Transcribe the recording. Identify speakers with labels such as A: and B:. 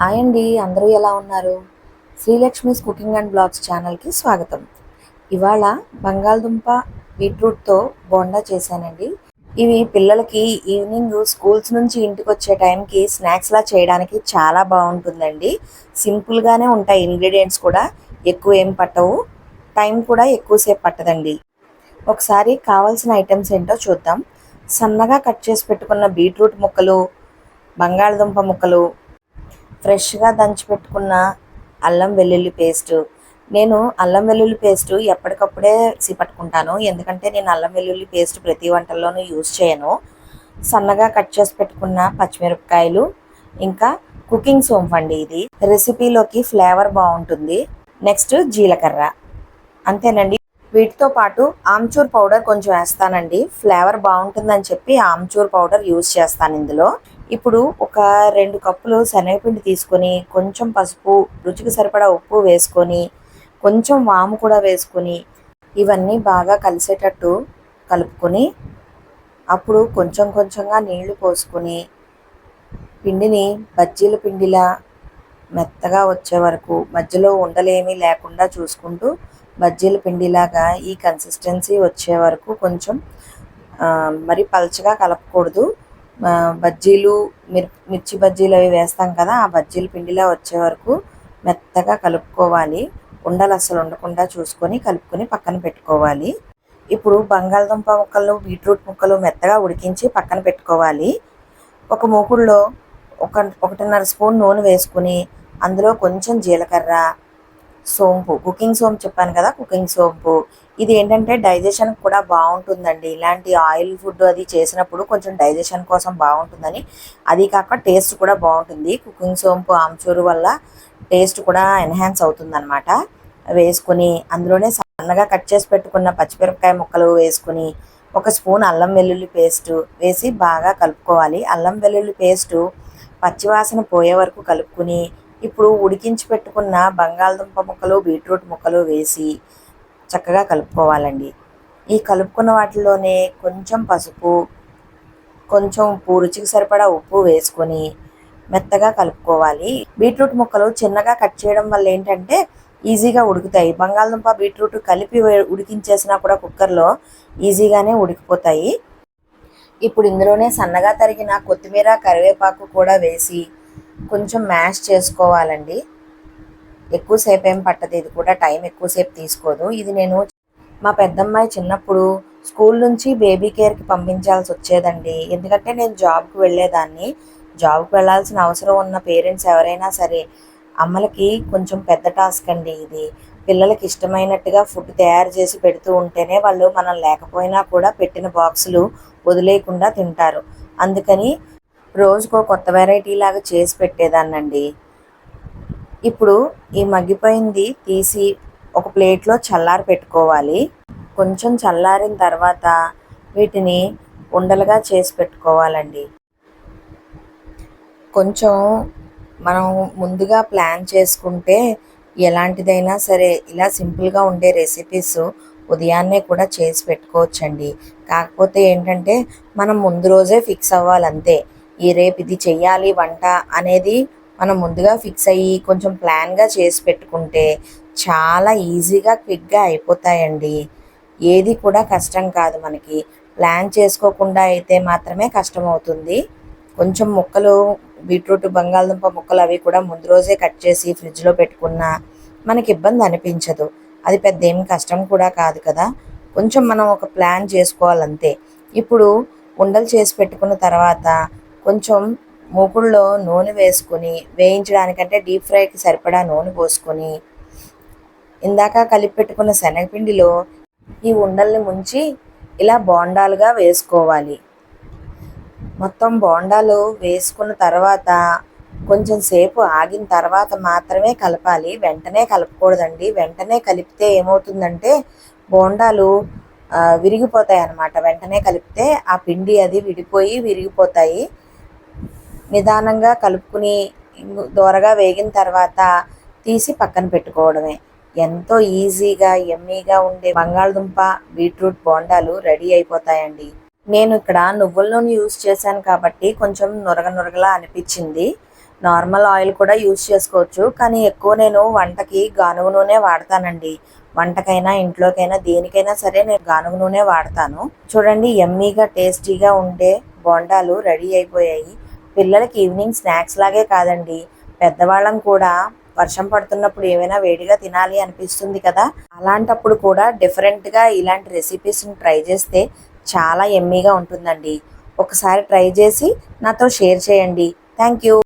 A: Hi అండి, అందరూ ఎలా ఉన్నారు? శ్రీలక్ష్మిస్ కుకింగ్ అండ్ బ్లాగ్స్ ఛానల్కి స్వాగతం. ఇవాళ బంగాళదుంప బీట్రూట్తో బోండా చేశానండి. ఇవి పిల్లలకి ఈవినింగ్ స్కూల్స్ నుంచి ఇంటికి వచ్చే టైంకి స్నాక్స్లా చేయడానికి చాలా బాగుంటుందండి. సింపుల్గానే ఉంటాయి, ఇంగ్రీడియంట్స్ కూడా ఎక్కువ ఏం పట్టవు, టైం కూడా ఎక్కువసేపు పట్టదండి. ఒకసారి కావాల్సిన ఐటమ్స్ ఏంటో చూద్దాం. సన్నగా కట్ చేసి పెట్టుకున్న బీట్రూట్ ముక్కలు, బంగాళదుంప ముక్కలు, ఫ్రెష్గా దంచి పెట్టుకున్న అల్లం వెల్లుల్లి పేస్టు. నేను అల్లం వెల్లుల్లి పేస్టు ఎప్పటికప్పుడే పట్టుకుంటాను, ఎందుకంటే నేను అల్లం వెల్లుల్లి పేస్ట్ ప్రతి వంటల్లోనూ యూజ్ చేయను. సన్నగా కట్ చేసి పెట్టుకున్న పచ్చిమిరపకాయలు, ఇంకా కుకింగ్ సోంపు అండి. ఇది రెసిపీలోకి ఫ్లేవర్ బాగుంటుంది. నెక్స్ట్ జీలకర్ర, అంతేనండి. వీటితో పాటు ఆమ్చూర్ పౌడర్ కొంచెం వేస్తానండి, ఫ్లేవర్ బాగుంటుందని చెప్పి ఆమ్చూర్ పౌడర్ యూజ్ చేస్తాను ఇందులో. ఇప్పుడు ఒక 2 కప్పులు శనగపిండి తీసుకొని, కొంచెం పసుపు, రుచికి సరిపడా ఉప్పు వేసుకొని, కొంచెం వాము కూడా వేసుకొని, ఇవన్నీ బాగా కలిసేటట్టు కలుపుకొని, అప్పుడు కొంచెం కొంచెంగా నీళ్లు పోసుకొని, పిండిని బజ్జీల పిండిలా మెత్తగా వచ్చే వరకు, మధ్యలో ఉండలేమీ లేకుండా చూసుకుంటూ బజ్జీల పిండిలాగా ఈ కన్సిస్టెన్సీ వచ్చే వరకు కొంచెం మరి పల్చగా కలపకూడదు. బజ్జీలు, మిర్చి బజ్జీలు అవి వేస్తాం కదా, ఆ బజ్జీల పిండిలా వచ్చే వరకు మెత్తగా కలుపుకోవాలి. ఉండలు అస్సలు ఉండకుండా చూసుకొని కలుపుకొని పక్కన పెట్టుకోవాలి. ఇప్పుడు బంగాళదుంప ముక్కలు, బీట్రూట్ ముక్కలు మెత్తగా ఉడికించి పక్కన పెట్టుకోవాలి. ఒక మూకుడులో 1.5 స్పూన్ నూనె వేసుకుని, అందులో కొంచెం జీలకర్ర, సోంపు, కుకింగ్ సోంపు చెప్పాను కదా, కుకింగ్ సోంపు. ఇది ఏంటంటే డైజెషన్ కూడా బాగుంటుందండి. ఇలాంటి ఆయిల్ ఫుడ్ అది చేసినప్పుడు కొంచెం డైజెషన్ కోసం బాగుంటుందని, అది కాక టేస్ట్ కూడా బాగుంటుంది. కుకింగ్ సోంపు, ఆమ్చూరు వల్ల టేస్ట్ కూడా ఎన్హాన్స్ అవుతుందన్నమాట. వేసుకొని అందులోనే సన్నగా కట్ చేసి పెట్టుకున్న పచ్చిమిరపకాయ ముక్కలు వేసుకుని, 1 స్పూన్ అల్లం వెల్లుల్లి పేస్టు వేసి బాగా కలుపుకోవాలి. అల్లం వెల్లుల్లి పేస్టు పచ్చివాసన పోయే వరకు కలుపుకుని, ఇప్పుడు ఉడికించి పెట్టుకున్న బంగాళదుంప ముక్కలు, బీట్రూట్ ముక్కలు వేసి చక్కగా కలుపుకోవాలండి. ఈ కలుపుకున్న వాటిలోనే కొంచెం పసుపు, కొంచెం ఉప్పు, రుచికి సరిపడా ఉప్పు వేసుకొని మెత్తగా కలుపుకోవాలి. బీట్రూట్ ముక్కలు చిన్నగా కట్ చేయడం వల్ల ఏంటంటే ఈజీగా ఉడుకుతాయి. బంగాళదుంప బీట్రూట్ కలిపి ఉడికించేసినా కూడా కుక్కర్లో ఈజీగానే ఉడికిపోతాయి. ఇప్పుడు ఇందులోనే సన్నగా తరిగిన కొత్తిమీర, కరివేపాకు కూడా వేసి కొంచెం మ్యాష్ చేసుకోవాలండి. ఎక్కువసేపు ఏం పట్టదు, ఇది కూడా టైం ఎక్కువసేపు తీసుకోదు. ఇది నేను మా పెద్దమ్మాయి చిన్నప్పుడు స్కూల్ నుంచి బేబీ కేర్కి పంపించాల్సి వచ్చేదండి, ఎందుకంటే నేను జాబ్కి వెళ్ళేదాన్ని. జాబ్కి వెళ్ళాల్సిన అవసరం ఉన్న పేరెంట్స్ ఎవరైనా సరే, అమ్మలకి కొంచెం పెద్ద టాస్క్ అండి ఇది. పిల్లలకి ఇష్టమైనట్టుగా ఫుడ్ తయారు చేసి పెడుతూ ఉంటేనే వాళ్ళు మనం లేకపోయినా కూడా పెట్టిన బాక్సులు వదిలేయకుండా తింటారు. అందుకని రోజుకో కొత్త వెరైటీ లాగా చేసి పెట్టేదాన్నండి. ఇప్పుడు ఈ మగ్గిపోయింది తీసి ఒక ప్లేట్లో చల్లారి పెట్టుకోవాలి. కొంచెం చల్లారిన తర్వాత వీటిని ఉండలుగా చేసి పెట్టుకోవాలండి. కొంచెం మనం ముందుగా ప్లాన్ చేసుకుంటే ఎలాంటిదైనా సరే, ఇలా సింపుల్గా ఉండే రెసిపీస్ ఉదయాన్నే కూడా చేసి పెట్టుకోవచ్చండి. కాకపోతే ఏంటంటే మనం ముందు రోజే ఫిక్స్ అవ్వాలంతే. ఈ రేపు ఇది చెయ్యాలి వంట అనేది మనం ముందుగా ఫిక్స్ అయ్యి కొంచెం ప్లాన్గా చేసి పెట్టుకుంటే చాలా ఈజీగా క్విక్గా అయిపోతాయండి. ఏది కూడా కష్టం కాదు మనకి. ప్లాన్ చేసుకోకుండా అయితే మాత్రమే కష్టం అవుతుంది. కొంచెం ముక్కలు, బీట్రూట్, బంగాళదుంప ముక్కలు అవి కూడా ముందు రోజే కట్ చేసి ఫ్రిడ్జ్లో పెట్టుకున్నా మనకి ఇబ్బంది అనిపించదు. అది పెద్ద ఏమి కష్టం కూడా కాదు కదా. కొంచెం మనం ఒక ప్లాన్ చేసుకోవాలంతే. ఇప్పుడు ఉండలు చేసి పెట్టుకున్న తర్వాత కొంచెం మూకుడులో నూనె వేసుకొని, వేయించడానికంటే డీప్ ఫ్రైకి సరిపడా నూనె పోసుకొని, ఇందాక కలిపి పెట్టుకున్న శనగపిండిలో ఈ ఉండల్ని ముంచి ఇలా బోండాలుగా వేసుకోవాలి. మొత్తం బోండాలు వేసుకున్న తర్వాత కొంచెం సేపు ఆగిన తర్వాత మాత్రమే కలపాలి, వెంటనే కలపకూడదండి. వెంటనే కలిపితే ఏమవుతుందంటే బోండాలు విరిగిపోతాయి అన్నమాట. వెంటనే కలిపితే ఆ పిండి అది విడిపోయి విరిగిపోతాయి. నిదానంగా కలుపుకుని దోరగా వేగిన తర్వాత తీసి పక్కన పెట్టుకోవడమే. ఎంతో ఈజీగా యమ్మీగా ఉండే బంగాళదుంప బీట్రూట్ బోండాలు రెడీ అయిపోతాయండి. నేను ఇక్కడ నువ్వుల నూనె యూజ్ చేశాను కాబట్టి కొంచెం నురగ నురగలా అనిపించింది. నార్మల్ ఆయిల్ కూడా యూజ్ చేసుకోవచ్చు, కానీ ఎక్కువ నేను వంటకి గానుగ నూనె వాడతానండి. వంటకైనా ఇంట్లోకైనా దేనికైనా సరే నేను గానుగ నూనె వాడతాను. చూడండి, యమ్మీగా టేస్టీగా ఉండే బోండాలు రెడీ అయిపోయాయి. పిల్లలకి ఈవినింగ్ స్నాక్స్ లాగే కాదండి, పెద్దవాళ్ళం కూడా వర్షం పడుతున్నప్పుడు ఏమైనా వేడిగా తినాలి అనిపిస్తుంది కదా, అలాంటప్పుడు కూడా డిఫరెంట్గా ఇలాంటి రెసిపీస్ని ట్రై చేస్తే చాలా యమ్మీగా ఉంటుందండి. ఒకసారి ట్రై చేసి నాతో షేర్ చేయండి. Thank you.